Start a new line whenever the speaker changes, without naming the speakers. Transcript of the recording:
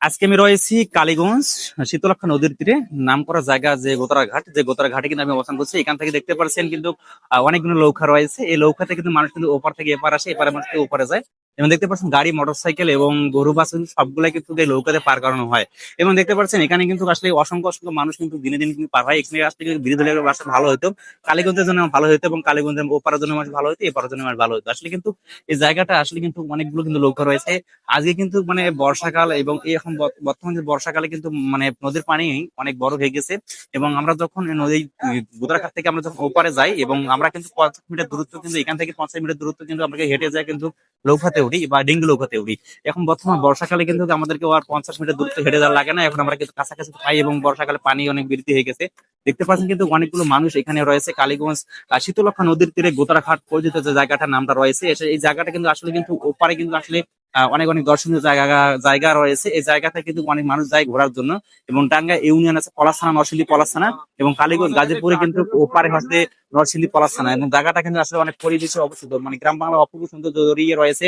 আজকে আমি রয়েছি কালীগঞ্জ শীতলক্ষা নদীর তীরে নাম করা জায়গা যে গোতরা ঘাট, যে গোতরা ঘাটে কিন্তু আমি অবস্থান করছি। এখান থেকে দেখতে পাচ্ছেন কিন্তু অনেকগুলো নৌকা রয়েছে। এই নৌকাতে কিন্তু মানুষ কিন্তু ওপার থেকে এপার আসে, এপারে মানুষ থেকে ওপারে যায়। এবং দেখতে পাচ্ছেন গাড়ি, মোটরসাইকেল এবং গরু বাস কিন্তু সবগুলাই কিন্তু এই নৌকাতে পার করানো হয়। এবং দেখতে পাচ্ছেন এখানে কিন্তু আসলে অসংখ্য অসংখ্য মানুষ কিন্তু দিনে দিনে কিন্তু পার হয়। এখানে আসলে কিন্তু বিরোধী দলের বাসা ভালো হতো, কালীগঞ্জের জন্য ভালো হতো, এবং কালীগঞ্জের ওপারের জন্য মানুষ ভালো হতো, এপারের জন্য মানুষ ভালো হতো। আসলে কিন্তু এই জায়গাটা আসলে কিন্তু অনেকগুলো কিন্তু নৌকা রয়েছে। আজকে কিন্তু মানে বর্ষাকাল, এবং এই এখন বর্তমান যে বর্ষাকালে কিন্তু মানে নদীর পানি অনেক বড় হয়ে গেছে। এবং আমরা যখন নদী গুদারাঘাট থেকে আমরা যখন ওপারে যাই, এবং আমরা কিন্তু 50 মিটার দূরত্ব, কিন্তু এখান থেকে 50 মিটার দূরত্ব কিন্তু আমরা হেঁটে যাই কিন্তু নৌকাতে উঠি বা ডিঙ্গি নৌকাতে উঠি। এখন বর্তমান বর্ষাকালে কিন্তু আমাদেরকে আর 50 মিটার দূরত্ব হেঁটে যাওয়া লাগে না, এখন আমরা কিন্তু কাছাকাছি পাই, এবং বর্ষাকালে পানি অনেক বৃদ্ধি হয়ে গেছে। দেখতে পাচ্ছেন কিন্তু অনেকগুলো মানুষ এখানে রয়েছে। কালীগঞ্জ শীতলক্ষা নদীর তীরে গোতারাঘাট পরিচিত যে জায়গাটার নামটা রয়েছে, এই জায়গাটা কিন্তু আসলে কিন্তু ওপারে কিন্তু আসলে অনেক অনেক দর্শনীয় জায়গা জায়গা রয়েছে। এই জায়গাতে কিন্তু অনেক মানুষ যায় ঘোরার জন্য। এবং টাঙ্গাইল ইউনিয়ন আছে পলাশ থানা, নরসিংদী পলাশ থানা, এবং কালীগঞ্জ গাজীপুরে কিন্তু ওপারে হচ্ছে নরসিংদী পলাশ থানা। এবং জায়গাটা কিন্তু আসলে অনেক পরিবেশে অবস্থিত, মানে গ্রাম বাংলা অপূর্ব সুন্দর জড়িয়ে রয়েছে।